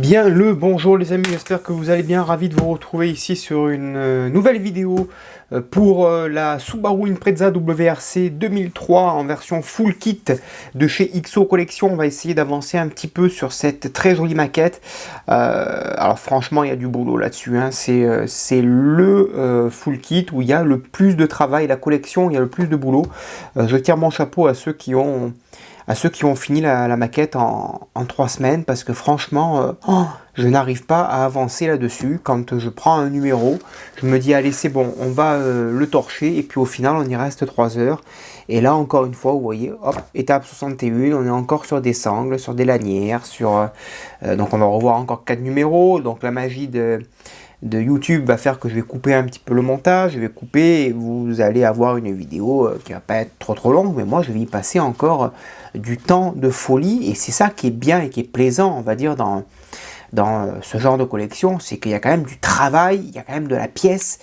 Bien le bonjour les amis, j'espère que vous allez bien, ravi de vous retrouver ici sur une nouvelle vidéo pour la Subaru Impreza WRC 2003 en version full kit de chez XO Collection. On va essayer d'avancer un petit peu sur cette très jolie maquette. Alors franchement il y a du boulot là-dessus, hein. C'est le full kit où il y a le plus de travail, la collection, il y a le plus de boulot. Je tire mon chapeau à ceux qui ont fini la maquette en 3 semaines, parce que franchement, je n'arrive pas à avancer là-dessus. Quand je prends un numéro, je me dis allez c'est bon, on va le torcher, et puis au final on y reste 3 heures. Et là encore une fois, vous voyez, hop, étape 61, on est encore sur des sangles, sur des lanières, donc on va revoir encore 4 numéros, donc la magie de YouTube va faire que je vais couper un petit peu le montage, je vais couper et vous allez avoir une vidéo qui va pas être trop longue, mais moi je vais y passer encore du temps de folie, et c'est ça qui est bien et qui est plaisant, on va dire, dans ce genre de collection, c'est qu'il y a quand même du travail, il y a quand même de la pièce,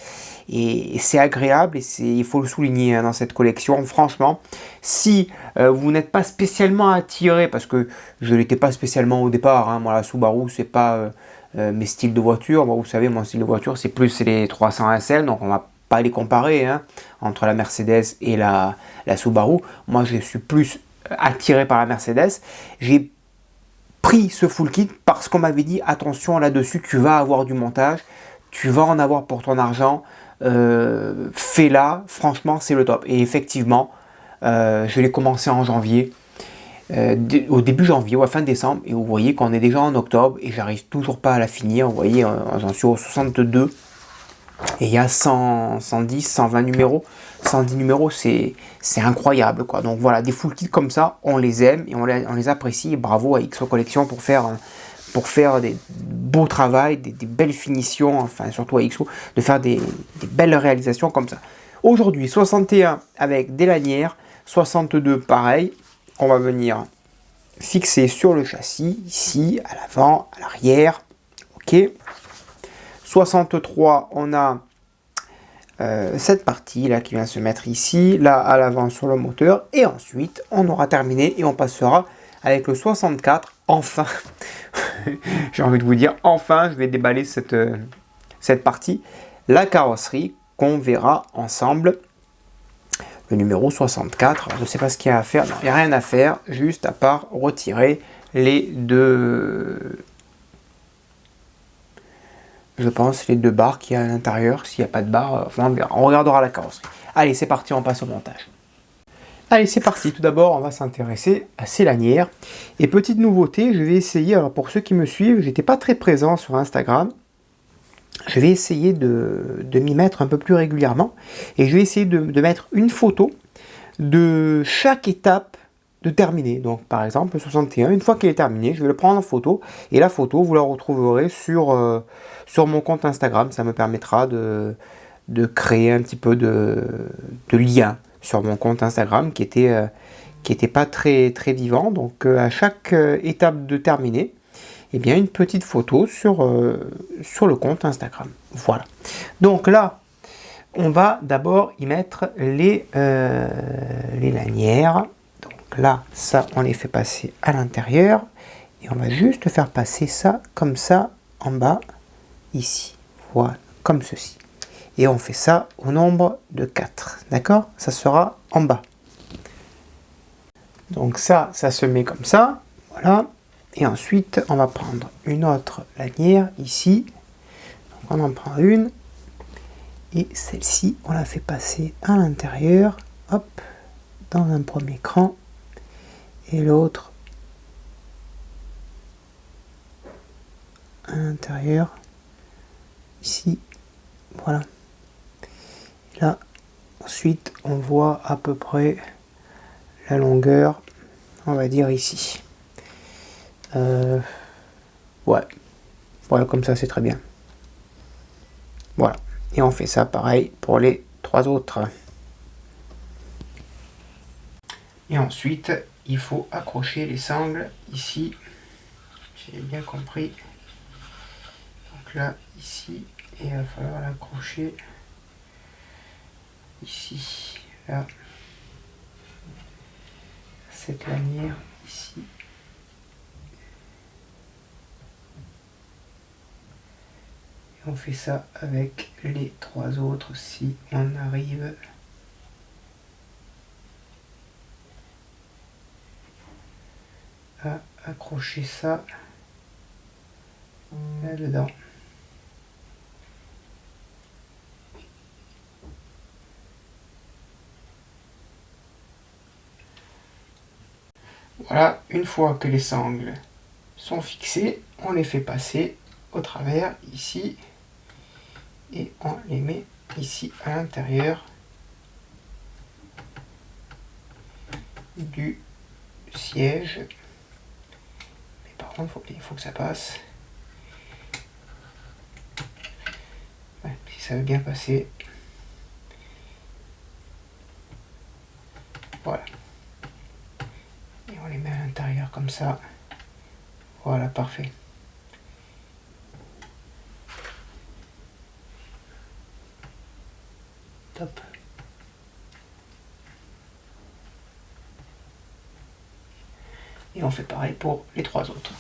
et c'est agréable, et il faut le souligner, hein, dans cette collection. Franchement, si vous n'êtes pas spécialement attiré, parce que je l'étais pas spécialement au départ, hein, moi la Subaru c'est pas mes styles de voiture. Bon, vous savez, mon style de voiture c'est plus les 300 SL, donc on va pas les comparer, hein, entre la Mercedes et la Subaru. Moi je suis plus attiré par la Mercedes. J'ai pris ce full kit parce qu'on m'avait dit attention là-dessus, tu vas avoir du montage, tu vas en avoir pour ton argent, fais-la, franchement c'est le top. Et effectivement, je l'ai commencé en janvier, au début janvier ou à fin décembre, et vous voyez qu'on est déjà en octobre et j'arrive toujours pas à la finir. Vous voyez, j'en suis au 62 et il y a 100, 110, 120 numéros, 110 numéros, c'est incroyable quoi. Donc voilà, des full kits comme ça, on les aime et on les apprécie. Et bravo à XO Collection pour faire des beaux travaux, des belles finitions, enfin surtout à XO, de faire des belles réalisations comme ça. Aujourd'hui, 61 avec des lanières, 62 pareil, on va venir fixer sur le châssis, ici, à l'avant, à l'arrière, ok. 63, on a cette partie là qui vient se mettre ici, là à l'avant sur le moteur, et ensuite on aura terminé et on passera avec le 64, enfin. J'ai envie de vous dire, enfin je vais déballer cette partie, la carrosserie qu'on verra ensemble. Le numéro 64, alors je ne sais pas ce qu'il y a à faire, non, il n'y a rien à faire, juste à part retirer les deux, je pense, les deux barres qu'il y a à l'intérieur. S'il n'y a pas de barre, enfin, on verra. On regardera la carrosserie. Allez, c'est parti, on passe au montage. Allez, c'est parti. Tout d'abord, on va s'intéresser à ces lanières. Et petite nouveauté, je vais essayer, alors pour ceux qui me suivent, j'étais pas très présent sur Instagram. Je vais essayer de m'y mettre un peu plus régulièrement. Et je vais essayer de mettre une photo de chaque étape de terminer. Donc par exemple, le 61, une fois qu'il est terminé, je vais le prendre en photo. Et la photo, vous la retrouverez sur mon compte Instagram. Ça me permettra de créer un petit peu de lien sur mon compte Instagram qui était pas très vivant. Donc à chaque étape de terminer, eh bien une petite photo sur le compte Instagram. Voilà. Donc là, on va d'abord y mettre les lanières. Donc là, ça, on les fait passer à l'intérieur. Et on va juste faire passer ça comme ça en bas, ici. Voilà, comme ceci. Et on fait ça au nombre de 4. D'accord? Ça sera en bas. Donc ça se met comme ça. Voilà. Et ensuite, on va prendre une autre lanière ici. Donc on en prend une. Et celle-ci, on la fait passer à l'intérieur. Hop. Dans un premier cran. Et l'autre à l'intérieur. Ici. Voilà. Là, ensuite, on voit à peu près la longueur, on va dire ici. Ouais. Voilà, comme ça, c'est très bien. Voilà. Et on fait ça pareil pour les 3 autres. Et ensuite, il faut accrocher les sangles ici. J'ai bien compris. Donc là, ici, et il va falloir l'accrocher ici, là, cette lanière ici. on fait ça avec les 3 autres si on arrive à accrocher ça là-dedans. Voilà, une fois que les sangles sont fixées, on les fait passer au travers ici et on les met ici à l'intérieur du siège. Mais par contre, il faut que ça passe. Ouais, si ça veut bien passer. Voilà. Et on les met à l'intérieur comme ça. Voilà, parfait. Top. Et on fait pareil pour les 3 autres.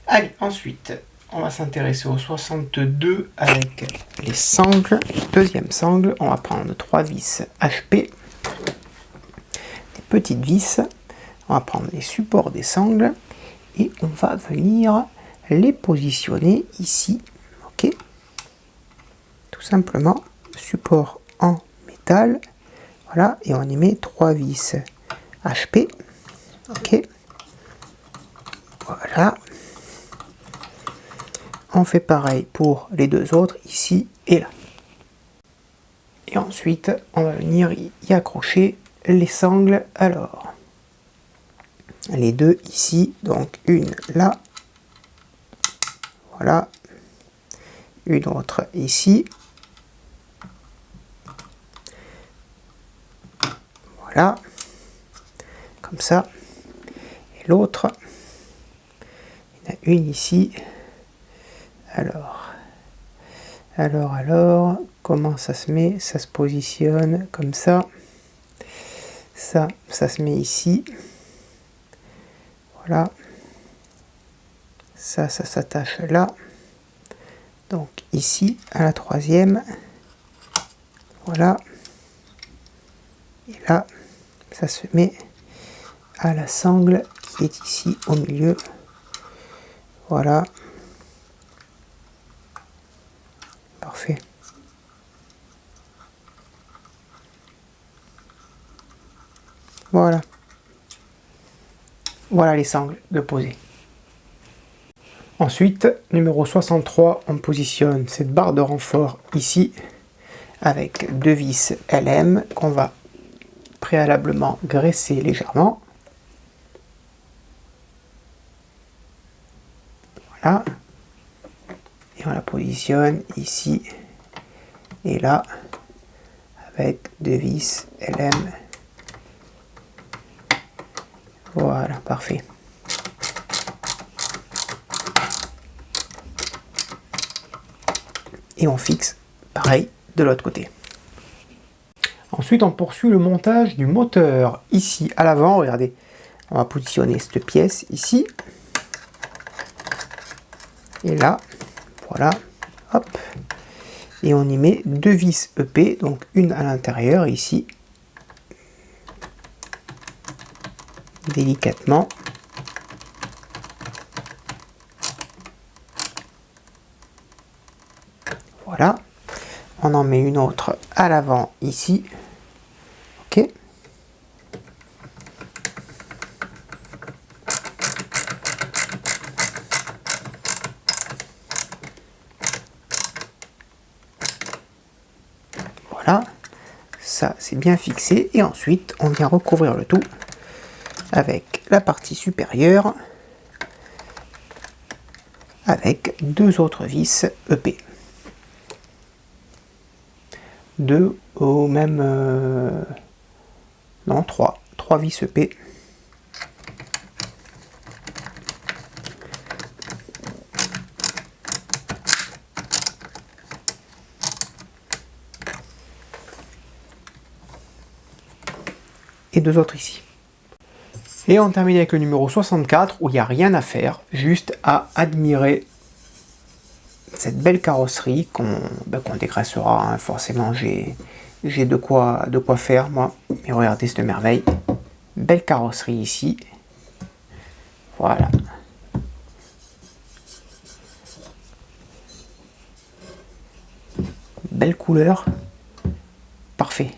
Allez, ensuite, on va s'intéresser au 62 avec les sangles. Deuxième sangle, on va prendre 3 vis HP, des petites vis. On va prendre les supports des sangles et on va venir les positionner ici. Ok, tout simplement, support en métal. Voilà, et on y met 3 vis HP. Ok, voilà. On fait pareil pour les 2 autres, ici et là. Et ensuite, on va venir y accrocher les sangles. Alors, les 2 ici, donc une là. Voilà. Une autre ici. Voilà. Comme ça. Et l'autre, il y en a une ici. Alors, comment ça se met? Ça se positionne comme ça. Ça se met ici. Voilà. Ça s'attache là. Donc ici, à la 3e. Voilà. Et là, ça se met à la sangle qui est ici au milieu. Voilà. Parfait. Voilà. Voilà les sangles de poser. Ensuite, numéro 63, on positionne cette barre de renfort ici avec 2 vis LM qu'on va préalablement graisser légèrement. Voilà. Et on la positionne ici et là avec 2 vis LM. Voilà, parfait. Et on fixe pareil de l'autre côté. Ensuite, on poursuit le montage du moteur ici à l'avant. Regardez, on va positionner cette pièce ici et là. Voilà, hop. Et on y met 2 vis EP, donc une à l'intérieur ici, délicatement. Voilà. On en met une autre à l'avant ici. Ok. Voilà. Ça, c'est bien fixé. Et ensuite, on vient recouvrir le tout avec la partie supérieure avec 2 autres vis EP. 2 au même... non, 3 vis EP. Et 2 autres ici. Et on termine avec le numéro 64 où il n'y a rien à faire, juste à admirer cette belle carrosserie qu'on dégraissera, hein. Forcément j'ai de quoi faire moi. Et regardez cette merveille, belle carrosserie ici, voilà. Belle couleur, parfait.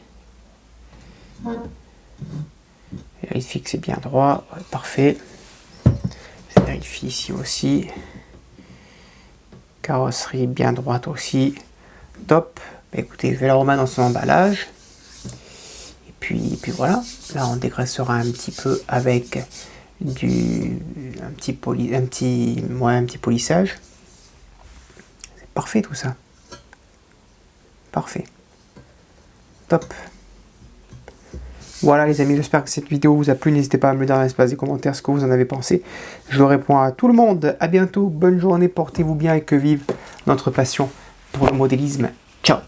Vérifie que c'est bien droit, ouais, parfait. Je vérifie ici aussi. Carrosserie bien droite aussi, top. Écoutez, je vais la remettre dans son emballage. Et puis voilà, là on dégraissera un petit peu avec un petit polissage. C'est parfait tout ça. Parfait. Top. Voilà les amis, j'espère que cette vidéo vous a plu. N'hésitez pas à me dire dans l'espace des commentaires ce que vous en avez pensé. Je réponds à tout le monde. À bientôt, bonne journée, portez-vous bien et que vive notre passion pour le modélisme. Ciao.